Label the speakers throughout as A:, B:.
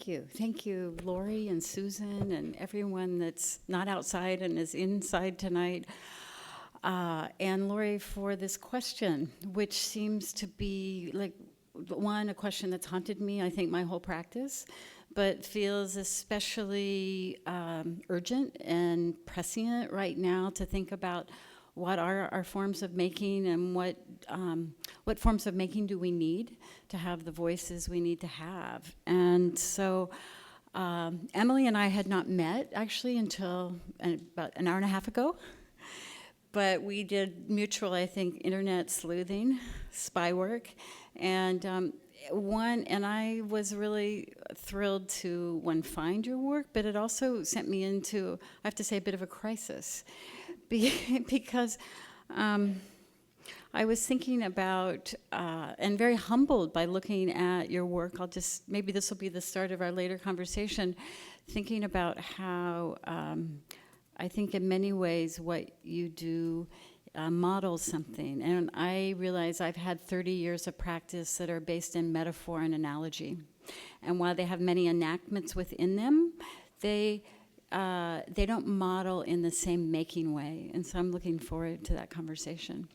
A: Thank you. Thank you, Lori and Susan and everyone that's not outside and is inside tonight. And Lori, for this question, which seems to be like, one, a question that's haunted me, I think, my whole practice, but feels especially urgent and prescient right now to think about what are our forms of making and what forms of making do we need to have the voices we need to have. And so Emily and I had not met actually until about an hour and a half ago, but we did mutual, I think, internet sleuthing, spy work, and I was really thrilled to, one, find your work, but it also sent me into, I have to say, a bit of a crisis. Because I was thinking about, and very humbled by looking at your work, maybe this will be the start of our later conversation, thinking about how I think in many ways what you do models something. And I realize I've had 30 years of practice that are based in metaphor and analogy. And while they have many enactments within them, they don't model in the same making way. And so I'm looking forward to that conversation.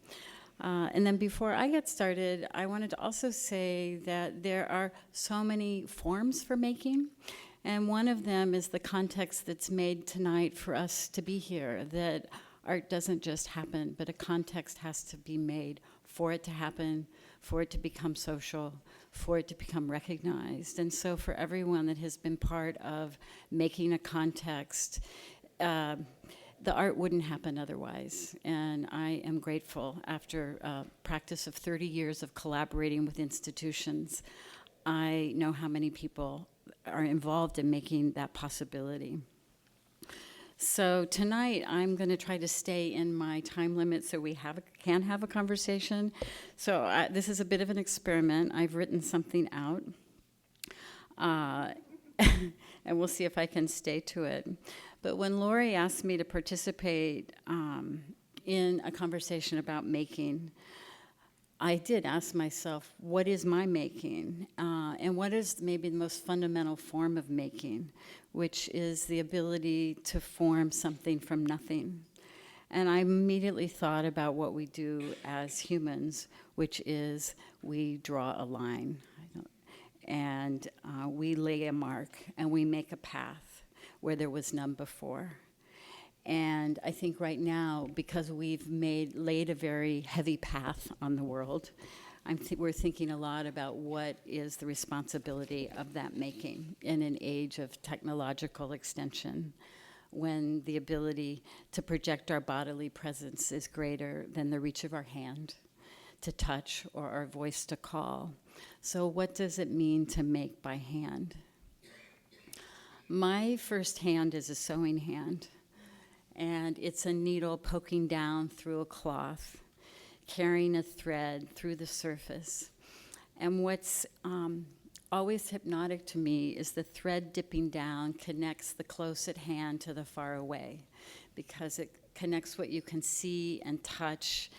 A: And then before I get started, I wanted to also say that there are so many forms for making. And one of them is the context that's made tonight for us to be here, that art doesn't just happen, but a context has to be made for it to happen, for it to become social, for it to become recognized. And so for everyone that has been part of making a context, the art wouldn't happen otherwise. And I am grateful, after a practice of 30 years of collaborating with institutions, I know how many people are involved in making that possibility. So tonight, I'm going to try to stay in my time limit so we can have a conversation. So this is a bit of an experiment. I've written something out, and we'll see if I can stay to it. But when Lori asked me to participate in a conversation about making, I did ask myself, what is my making? And what is maybe the most fundamental form of making, which is the ability to form something from nothing. And I immediately thought about what we do as humans, which is we draw a line, and we lay a mark, and we make a path where there was none before. And I think right now, because we've laid a very heavy path on the world, we're thinking a lot about what is the responsibility of that making in an age of technological extension, when the ability to project our bodily presence is greater than the reach of our hand to touch or our voice to call. So what does it mean to make by hand? My first hand is a sewing hand, and it's a needle poking down through a cloth, carrying a thread through the surface. And what's always hypnotic to me is the thread dipping down connects the close at hand to the far away, because it connects what you can see and touch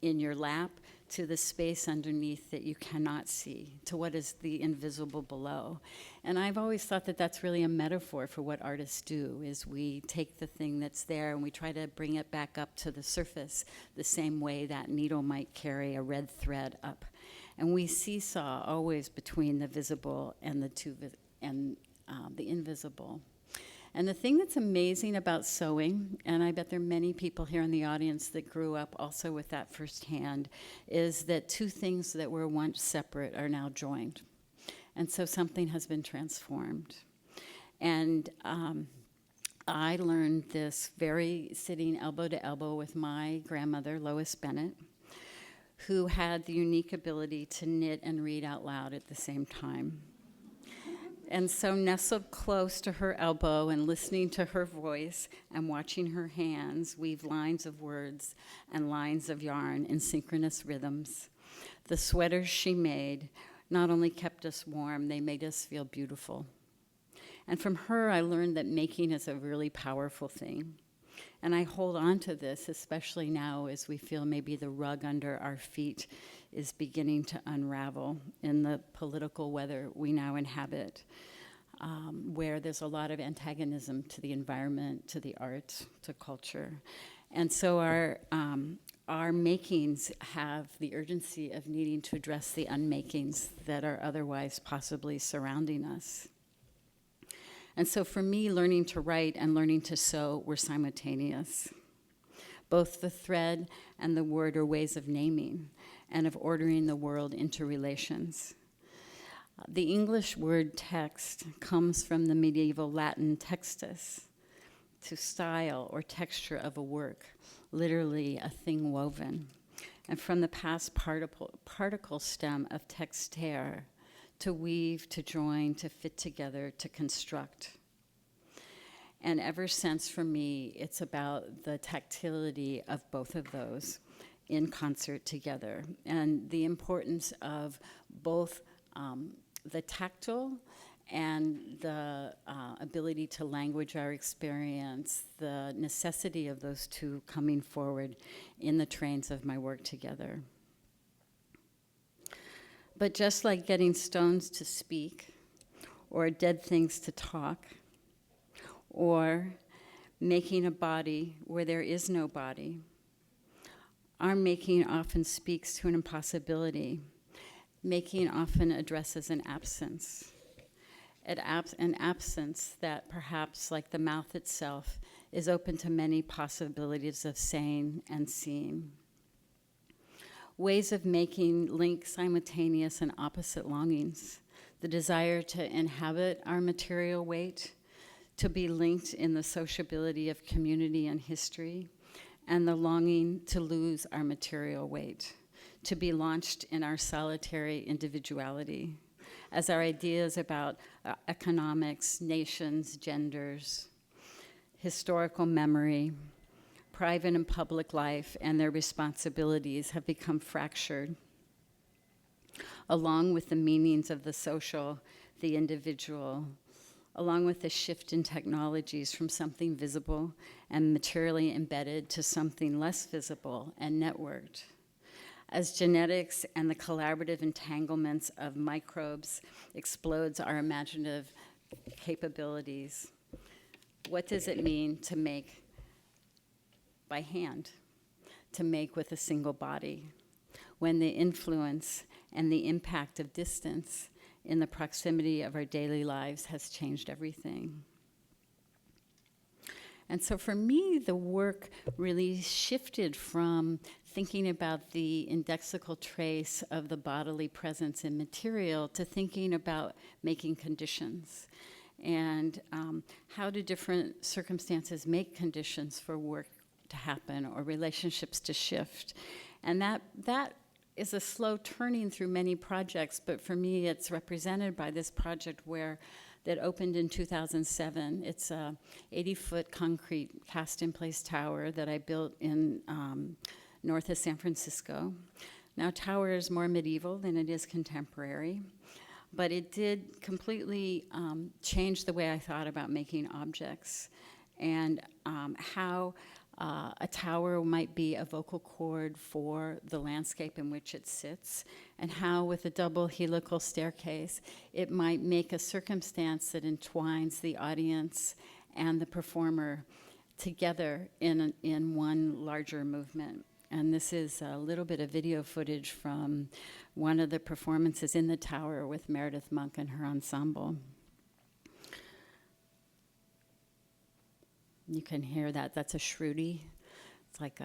A: in your lap to the space underneath that you cannot see, to what is the invisible below. And I've always thought that that's really a metaphor for what artists do, is we take the thing that's there and we try to bring it back up to the surface the same way that needle might carry a red thread up. And we seesaw always between the visible and the invisible. And the thing that's amazing about sewing, and I bet there are many people here in the audience that grew up also with that firsthand, is that two things that were once separate are now joined. And so something has been transformed. And I learned this sitting elbow to elbow with my grandmother, Lois Bennett, who had the unique ability to knit and read out loud at the same time. And so nestled close to her elbow and listening to her voice and watching her hands weave lines of words and lines of yarn in synchronous rhythms, the sweaters she made not only kept us warm, they made us feel beautiful. And from her, I learned that making is a really powerful thing. And I hold on to this, especially now as we feel maybe the rug under our feet is beginning to unravel in the political weather we now inhabit. where there's a lot of antagonism to the environment, to the arts, to culture. And so our makings have the urgency of needing to address the unmakings that are otherwise possibly surrounding us. And so for me, learning to write and learning to sew were simultaneous. Both the thread and the word are ways of naming and of ordering the world into relations. The English word text comes from the medieval Latin textus, to style or texture of a work, literally a thing woven, and from the past particle stem of textere, to weave, to join, to fit together, to construct. And ever since, for me, it's about the tactility of both of those in concert together, and the importance of both the tactile and the ability to language our experience, the necessity of those two coming forward in the trains of my work together. But just like getting stones to speak, or dead things to talk, or making a body where there is no body, our making often speaks to an impossibility. Making often addresses an absence. An absence that perhaps, like the mouth itself, is open to many possibilities of saying and seeing. Ways of making link simultaneous and opposite longings. The desire to inhabit our material weight, to be linked in the sociability of community and history, and the longing to lose our material weight, to be launched in our solitary individuality, as our ideas about economics, nations, genders, historical memory, private and public life, and their responsibilities have become fractured, along with the meanings of the social, the individual, along with the shift in technologies from something visible and materially embedded to something less visible and networked. As genetics and the collaborative entanglements of microbes explodes our imaginative capabilities, what does it mean to make by hand, to make with a single body, when the influence and the impact of distance in the proximity of our daily lives has changed everything? And so for me, the work really shifted from thinking about the indexical trace of the bodily presence in material to thinking about making conditions. And how do different circumstances make conditions for work to happen or relationships to shift? And that is a slow turning through many projects, but for me, it's represented by this project that opened in 2007. It's a 80-foot concrete cast-in-place tower that I built in north of San Francisco. Now, tower is more medieval than it is contemporary, but it did completely change the way I thought about making objects and how a tower might be a vocal cord for the landscape in which it sits, and how with a double helical staircase, it might make a circumstance that entwines the audience and the performer together in one larger movement. And this is a little bit of video footage from one of the performances in the tower with Meredith Monk and her ensemble. You can hear that. That's a shruti. It's like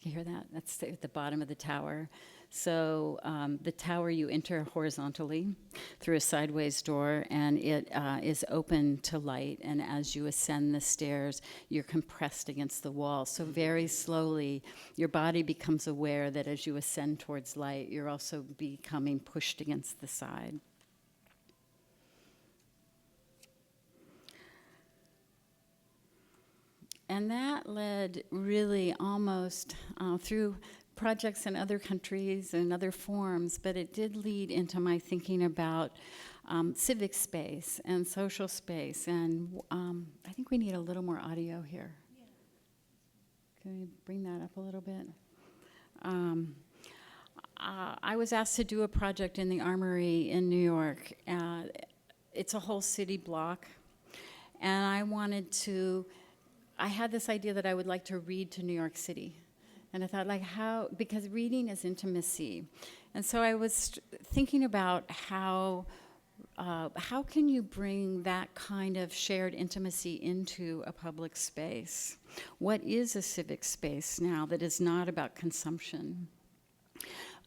A: you hear that? That's at the bottom of the tower. So the tower, you enter horizontally through a sideways door, and it is open to light. And as you ascend the stairs, you're compressed against the wall. So very slowly, your body becomes aware that as you ascend towards light, you're also becoming pushed against the side. And that led really almost through projects in other countries and other forms, but it did lead into my thinking about civic space and social space. And I think we need a little more audio here. Yeah. Can we bring that up a little bit? I was asked to do a project in the Armory in New York it's a whole city block. And I had this idea that I would like to read to New York City. And I thought, like, because reading is intimacy. And so I was thinking about how can you bring that kind of shared intimacy into a public space? What is a civic space now that is not about consumption?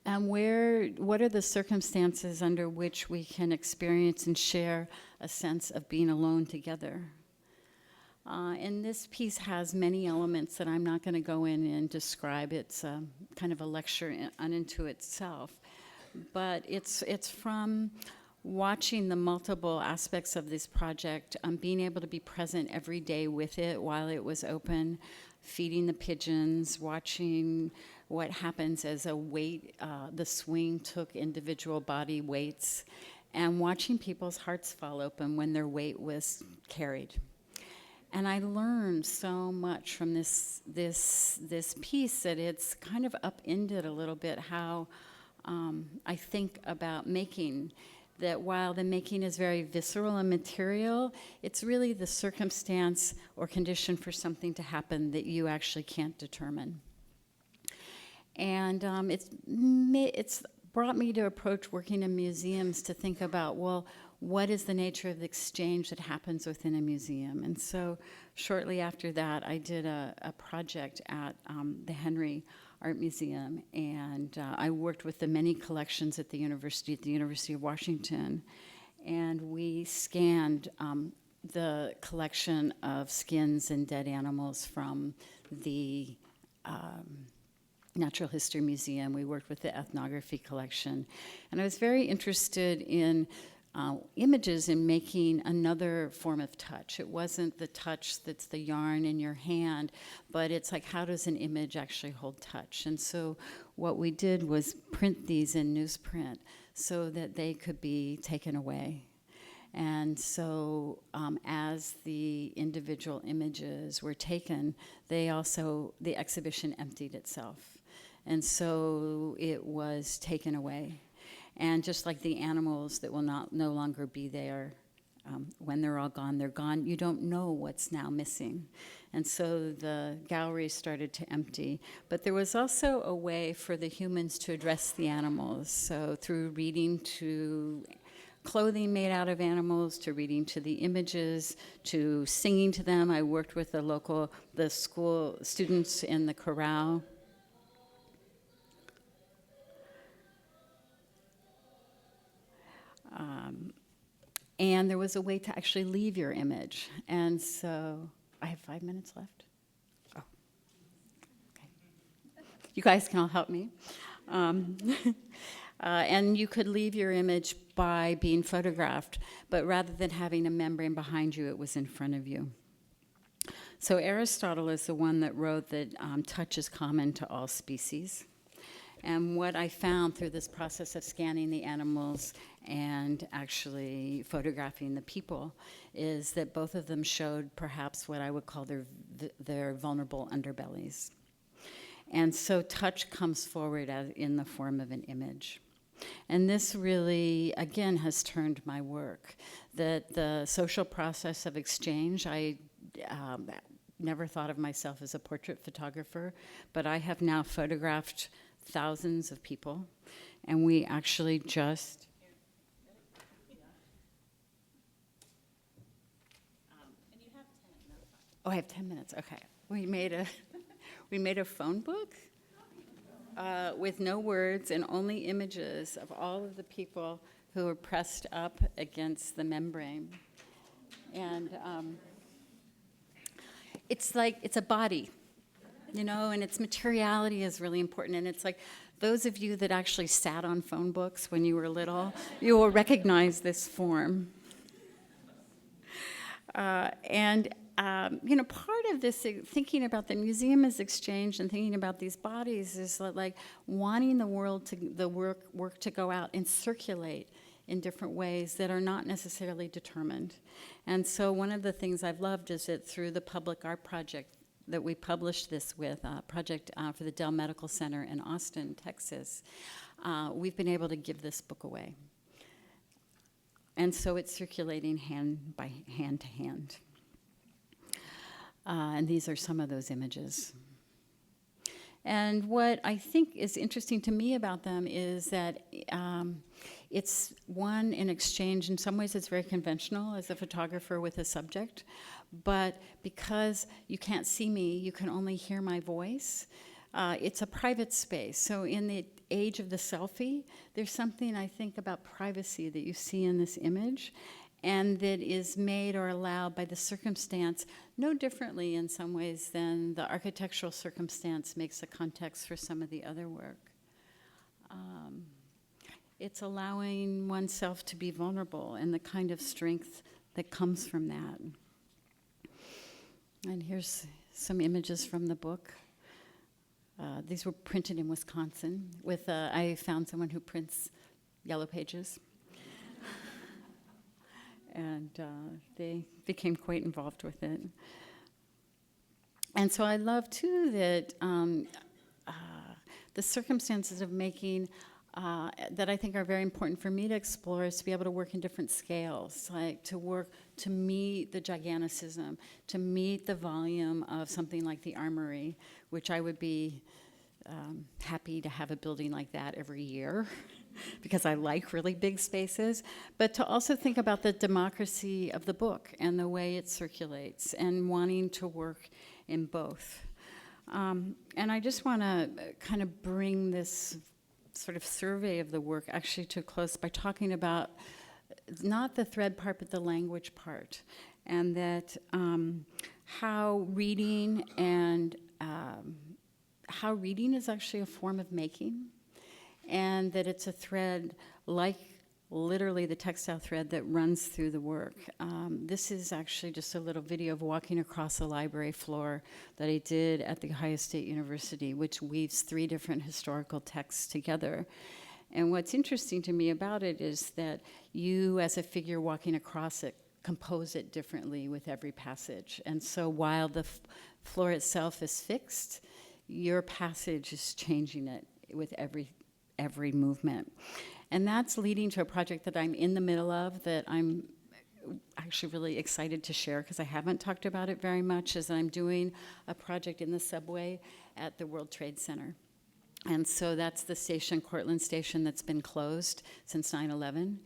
A: And what are the circumstances under which we can experience and share a sense of being alone together? And this piece has many elements that I'm not going to go in and describe. It's kind of a lecture unto itself. But it's from watching the multiple aspects of this project, being able to be present every day with it while it was open, feeding the pigeons, watching what happens as the swing took individual body weights, and watching people's hearts fall open when their weight was carried. And I learned so much from this piece that it's kind of upended a little bit how I think about making, that while the making is very visceral and material, it's really the circumstance or condition for something to happen that you actually can't determine. And it's brought me to approach working in museums to think about, well, what is the nature of the exchange that happens within a museum? And so shortly after that, I did a project at the Henry Art Museum, and I worked with the many collections at the University of Washington, and we scanned the collection of skins and dead animals from the Natural History Museum. We worked with the ethnography collection, and I was very interested in images and making another form of touch. It wasn't the touch that's the yarn in your hand, but it's like, how does an image actually hold touch? And so what we did was print these in newsprint so that they could be taken away. And so as the individual images were taken, the exhibition emptied itself. And so it was taken away. And just like the animals that will no longer be there, when they're all gone, they're gone. You don't know what's now missing. And so the gallery started to empty. But there was also a way for the humans to address the animals. So through reading to clothing made out of animals, to reading to the images, to singing to them. I worked with the school students in the chorale. And there was a way to actually leave your image. And so, I have 5 minutes left? Oh, okay. You guys can all help me. And you could leave your image by being photographed, but rather than having a membrane behind you, it was in front of you. So Aristotle is the one that wrote that touch is common to all species. And what I found through this process of scanning the animals and actually photographing the people is that both of them showed perhaps what I would call their vulnerable underbellies. And so touch comes forward in the form of an image. And this really, again, has turned my work. That the social process of exchange, I never thought of myself as a portrait photographer, but I have now photographed thousands of people, and we actually just and you have 10 minutes. Oh, I have 10 minutes. Okay, we made a phone book with no words and only images of all of the people who were pressed up against the membrane, and it's like it's a body. And its materiality is really important. And it's like those of you that actually sat on phone books when you were little, you will recognize this form. Part of this thinking about the museum as exchange and thinking about these bodies is like wanting the work to go out and circulate in different ways that are not necessarily determined. And so one of the things I've loved is that through the Public Art Project that we published this with, a project for the Dell Medical Center in Austin, Texas, we've been able to give this book away. And so it's circulating hand to hand. And these are some of those images. And what I think is interesting to me about them is that it's one in exchange. In some ways it's very conventional as a photographer with a subject, but because you can't see me, you can only hear my voice. It's a private space. So in the age of the selfie, there's something I think about privacy that you see in this image, and that is made or allowed by the circumstance no differently in some ways than the architectural circumstance makes a context for some of the other work. It's allowing oneself to be vulnerable and the kind of strength that comes from that. And here's some images from the book. These were printed in Wisconsin with, I found someone who prints yellow pages. And they became quite involved with it. And so I love, too, that the circumstances of making that I think are very important for me to explore is to be able to work in different scales, like to meet the giganticism, to meet the volume of something like the Armory, which I would be happy to have a building like that every year, because I like really big spaces, but to also think about the democracy of the book and the way it circulates and wanting to work in both. And I just want to kind of bring this sort of survey of the work actually to a close by talking about not the thread part, but the language part, and that how reading is actually a form of making, and that it's a thread like literally the textile thread that runs through the work. This is actually just a little video of walking across a library floor that I did at The Ohio State University, which weaves 3 different historical texts together. And what's interesting to me about it is that you, as a figure walking across it, compose it differently with every passage. And so while the floor itself is fixed, your passage is changing it with every movement. And that's leading to a project that I'm in the middle of that I'm actually really excited to share, because I haven't talked about it very much, is that I'm doing a project in the subway at the World Trade Center. And so that's the station, Cortlandt Station, that's been closed since 9/11.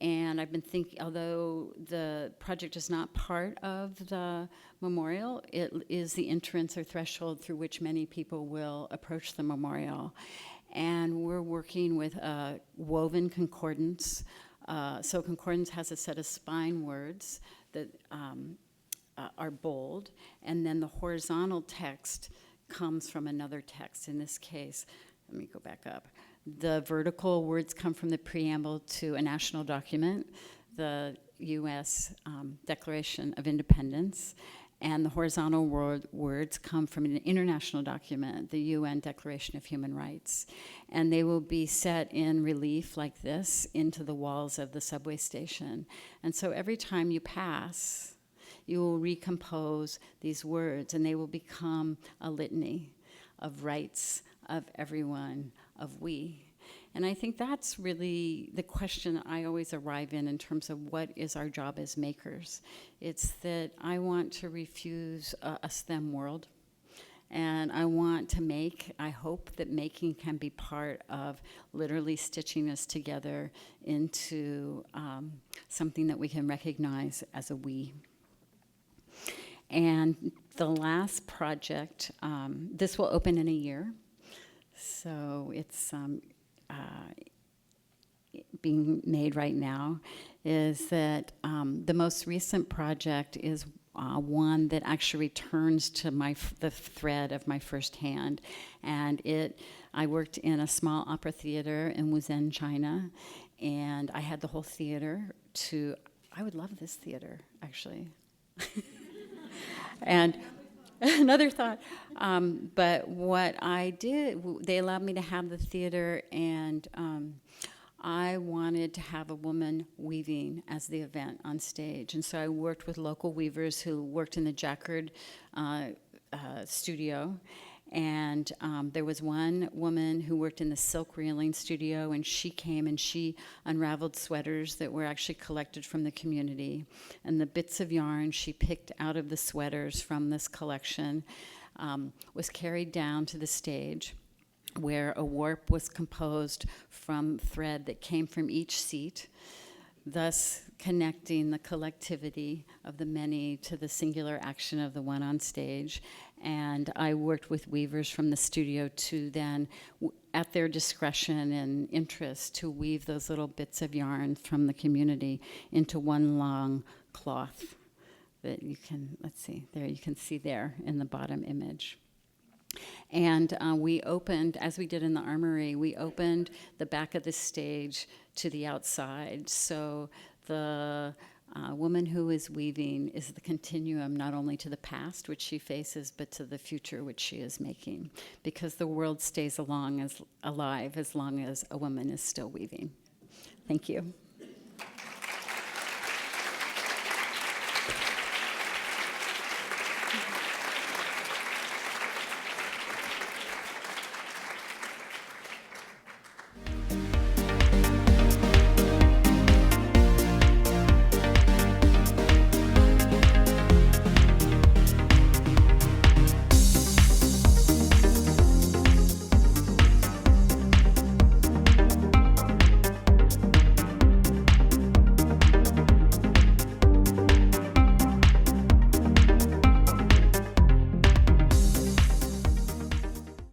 A: And I've been thinking, although the project is not part of the memorial, it is the entrance or threshold through which many people will approach the memorial. And we're working with a woven concordance. So concordance has a set of spine words that are bold, and then the horizontal text comes from another text. In this case, let me go back up. The vertical words come from the preamble to a national document, the U.S. Declaration of Independence, and the horizontal words come from an international document, the UN Declaration of Human Rights. And they will be set in relief like this into the walls of the subway station. And so every time you pass, you will recompose these words, and they will become a litany of rights, of everyone, of we. And I think that's really the question I always arrive in terms of what is our job as makers. It's that I want to refuse a STEM world, and I want to make, I hope that making can be part of literally stitching us together into something that we can recognize as a we. And the last project, this will open in a year. So it's being made right now, is that the most recent project is one that actually returns to the thread of my first hand. And I worked in a small opera theater in Wuzhen, China, and I had the whole theater I would love this theater, actually. And another thought, but what I did, they allowed me to have the theater, and I wanted to have a woman weaving as the event on stage. And so I worked with local weavers who worked in the Jacquard studio, And there was one woman who worked in the silk reeling studio, and she came and she unraveled sweaters that were actually collected from the community. And the bits of yarn she picked out of the sweaters from this collection was carried down to the stage, where a warp was composed from thread that came from each seat, thus connecting the collectivity of the many to the singular action of the one on stage. And I worked with weavers from the studio to then, at their discretion and interest, to weave those little bits of yarn from the community into one long cloth that you can, let's see, there you can see there in the bottom image. And we opened, as we did in the Armory, we opened the back of the stage to the outside. So the woman who is weaving is the continuum not only to the past, which she faces, but to the future, which she is making. Because the world stays alive as long as a woman is still weaving. Thank you.